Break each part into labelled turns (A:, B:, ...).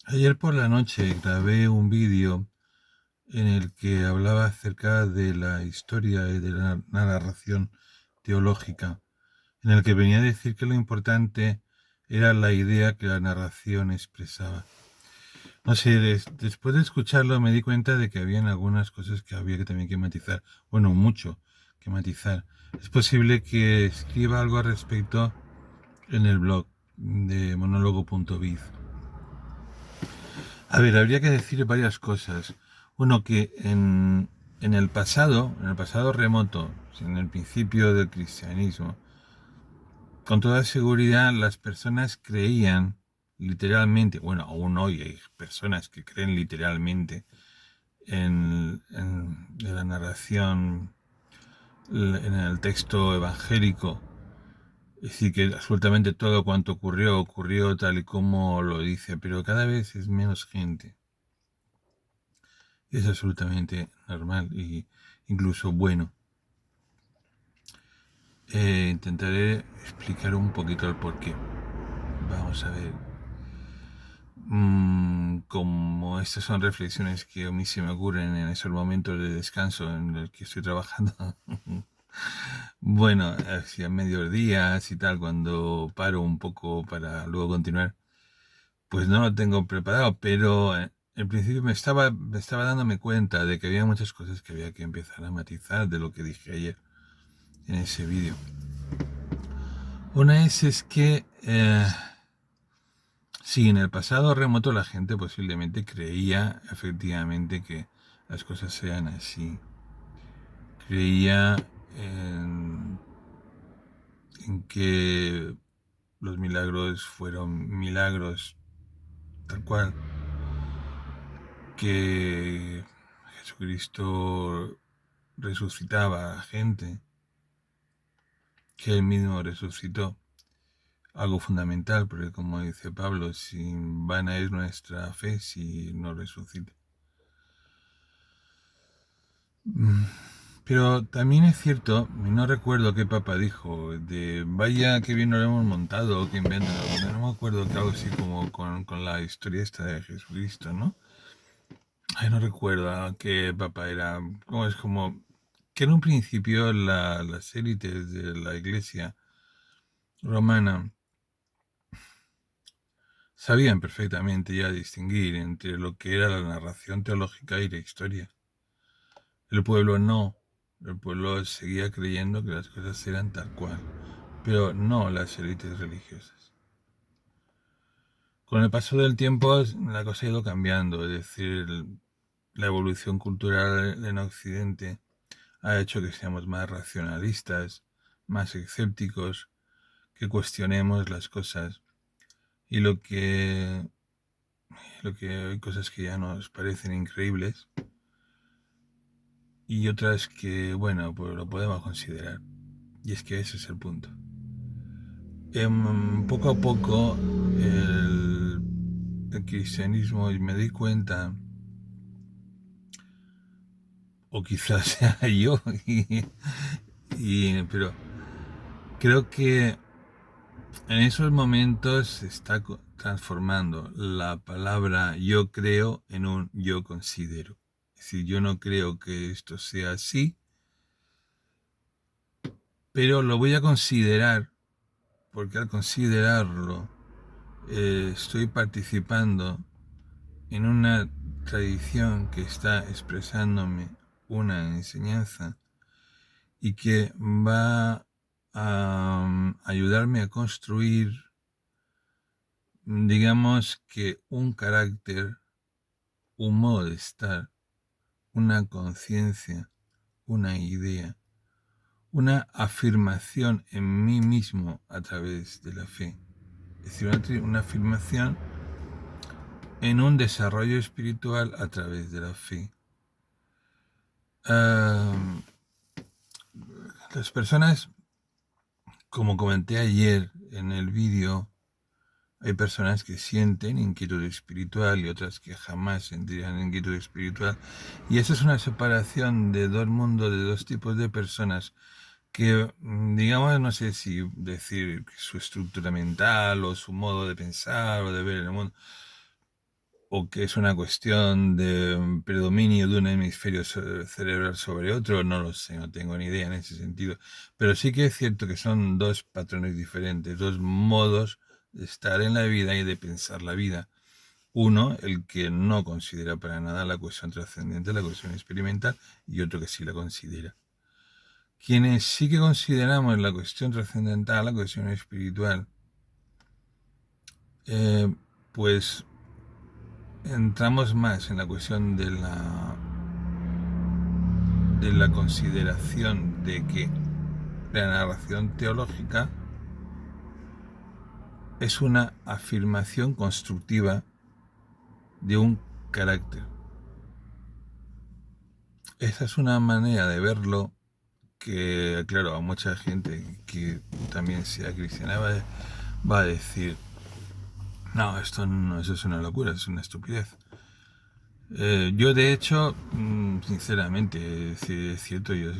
A: Ayer por la noche grabé un vídeo en el que hablaba acerca de la historia y de la narración teológica, en el que venía a decir que lo importante era la idea que la narración expresaba. No sé, después de escucharlo me di cuenta de que habían algunas cosas que había que también que matizar. Bueno, mucho que matizar. Es posible que escriba algo al respecto en el blog de monólogo.biz. A ver, habría que decir varias cosas. Uno, que en el pasado remoto, en el principio del cristianismo, con toda seguridad las personas creían literalmente, bueno, aún hoy hay personas que creen literalmente en la narración, en el texto evangélico. Es decir, que absolutamente todo cuanto ocurrió tal y como lo dice, pero cada vez es menos gente. Es absolutamente normal y incluso bueno. Intentaré explicar un poquito el porqué. Vamos a ver. Como estas son reflexiones que a mí se me ocurren en esos momentos de descanso en el que estoy trabajando. Bueno, hacia mediodías y tal, cuando paro un poco para luego continuar, pues no lo tengo preparado, pero en principio me estaba dándome cuenta de que había muchas cosas que había que empezar a matizar de lo que dije ayer en ese vídeo. Una es que sí, en el pasado remoto la gente posiblemente creía efectivamente que las cosas sean así. Creía en, en que los milagros fueron milagros tal cual, que Jesucristo resucitaba a gente, que él mismo resucitó. Algo fundamental, porque como dice Pablo, si vana es nuestra fe si no resucita. Pero también es cierto, y no recuerdo qué papa dijo, de vaya que bien lo hemos montado, que invento, no me acuerdo, que algo así como con la historia esta de Jesucristo, ¿no? Ay, no recuerdo qué papa era, como es como que en un principio las élites de la iglesia romana sabían perfectamente ya distinguir entre lo que era la narración teológica y la historia. El pueblo no. El pueblo seguía creyendo que las cosas eran tal cual, pero no las élites religiosas. Con el paso del tiempo la cosa ha ido cambiando, es decir, la evolución cultural en Occidente ha hecho que seamos más racionalistas, más escépticos, que cuestionemos las cosas y lo que hay cosas que ya nos parecen increíbles y otras que, bueno, pues lo podemos considerar. Y es que ese es el punto. Poco a poco el cristianismo, y me di cuenta, o quizás sea yo, pero creo que en esos momentos se está transformando la palabra yo creo en un yo considero. Es decir, yo no creo que esto sea así, pero lo voy a considerar, porque al considerarlo estoy participando en una tradición que está expresándome una enseñanza y que va a ayudarme a construir, digamos que un carácter, un modo de estar, una conciencia, una idea, una afirmación en mí mismo a través de la fe. Es decir, una afirmación en un desarrollo espiritual a través de la fe. Uh, las personas, como comenté ayer en el vídeo, hay personas que sienten inquietud espiritual y otras que jamás sentirían inquietud espiritual. Y esa es una separación de dos mundos, de dos tipos de personas que, digamos, no sé si decir su estructura mental o su modo de pensar o de ver el mundo, o que es una cuestión de predominio de un hemisferio cerebral sobre otro, no lo sé, no tengo ni idea en ese sentido. Pero sí que es cierto que son dos patrones diferentes, dos modos de estar en la vida y de pensar la vida. Uno, el que no considera para nada la cuestión trascendente, la cuestión experimental, y otro que sí la considera. Quienes sí que consideramos la cuestión trascendental, la cuestión espiritual, pues entramos más en la cuestión de la consideración de que la narración teológica es una afirmación constructiva de un carácter. Esa es una manera de verlo que, claro, a mucha gente que también sea cristiana va a decir, no, esto no, eso es una locura, es una estupidez. Yo de hecho, sinceramente, sí, es cierto, yo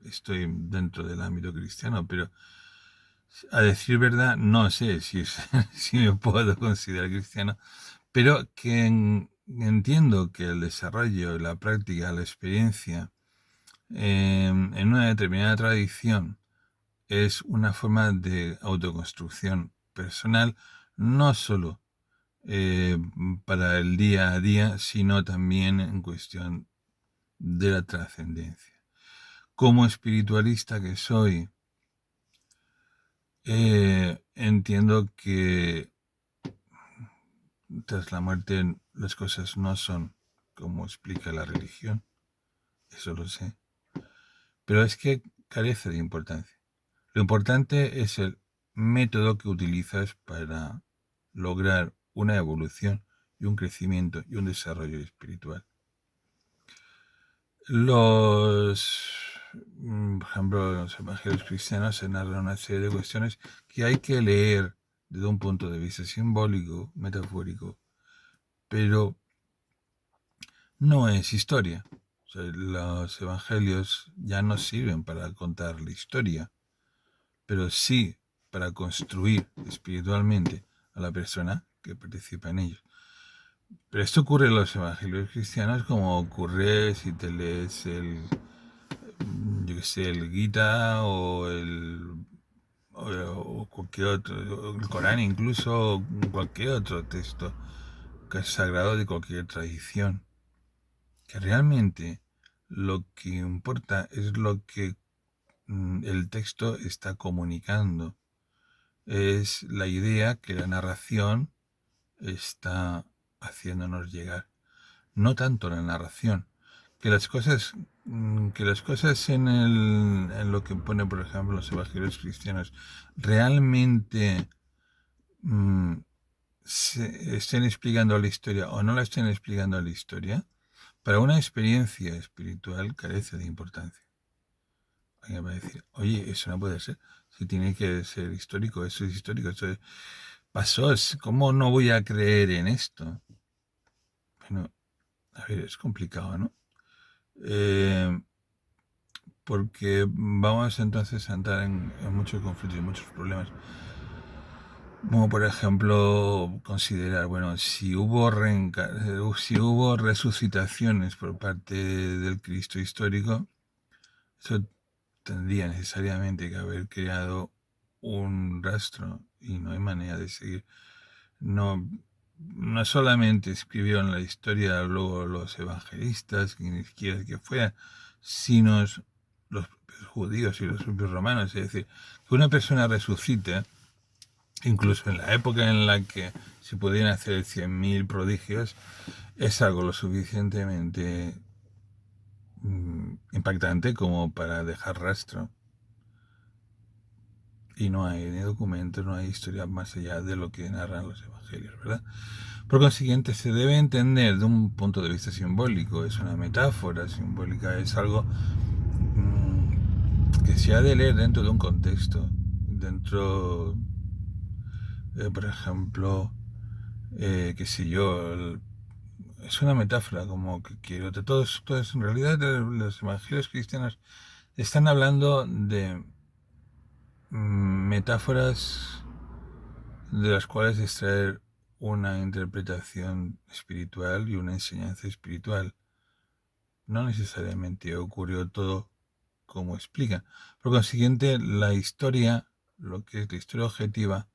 A: estoy dentro del ámbito cristiano, pero a decir verdad, no sé si, si me puedo considerar cristiano, pero que entiendo que el desarrollo, la práctica, la experiencia en una determinada tradición es una forma de autoconstrucción personal, no solo para el día a día, sino también en cuestión de la trascendencia. Como espiritualista que soy, entiendo que tras la muerte las cosas no son como explica la religión, eso lo sé, pero es que carece de importancia. Lo importante es el método que utilizas para lograr una evolución y un crecimiento y un desarrollo espiritual. Por ejemplo, los evangelios cristianos se narran una serie de cuestiones que hay que leer desde un punto de vista simbólico, metafórico, pero no es historia. O sea, los evangelios ya no sirven para contar la historia, pero sí para construir espiritualmente a la persona que participa en ellos. Pero esto ocurre en los evangelios cristianos como ocurre si te lees yo que sé, el Gita o cualquier otro, el Corán incluso, o cualquier otro texto que es sagrado de cualquier tradición. Que realmente lo que importa es lo que el texto está comunicando. Es la idea que la narración está haciéndonos llegar. No tanto la narración. Que las cosas en lo que pone, por ejemplo, los evangelios cristianos realmente mm, se estén explicando la historia o no la estén explicando la historia, para una experiencia espiritual carece de importancia. Alguien va a decir, oye, eso no puede ser. Si tiene que ser histórico, eso es histórico, eso pasó. ¿Cómo no voy a creer en esto? Bueno, a ver, es complicado, ¿no? Porque vamos entonces a entrar en muchos conflictos y muchos problemas. Como por ejemplo considerar, bueno, si hubo resucitaciones por parte del Cristo histórico, eso tendría necesariamente que haber creado un rastro y no hay manera de seguir. No, no solamente escribieron la historia luego los evangelistas, quienes quiera que fueran, sino los propios judíos y los propios romanos. Es decir, que una persona resucite, incluso en la época en la que se podían hacer 100.000 prodigios, es algo lo suficientemente impactante como para dejar rastro. Y no hay ni documentos, no hay historia más allá de lo que narran los evangelios, ¿verdad? Por consiguiente, se debe entender de un punto de vista simbólico, es una metáfora simbólica, es algo que se ha de leer dentro de un contexto, dentro, por ejemplo, qué sé yo, es una metáfora como que quiero, todos, en realidad los evangelios cristianos están hablando de metáforas de las cuales extraer una interpretación espiritual y una enseñanza espiritual. No necesariamente ocurrió todo como explica. Por consiguiente, la historia, lo que es la historia objetiva,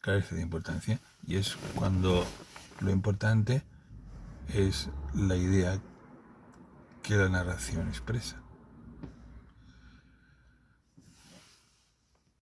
A: carece de importancia, y es cuando lo importante es la idea que la narración expresa.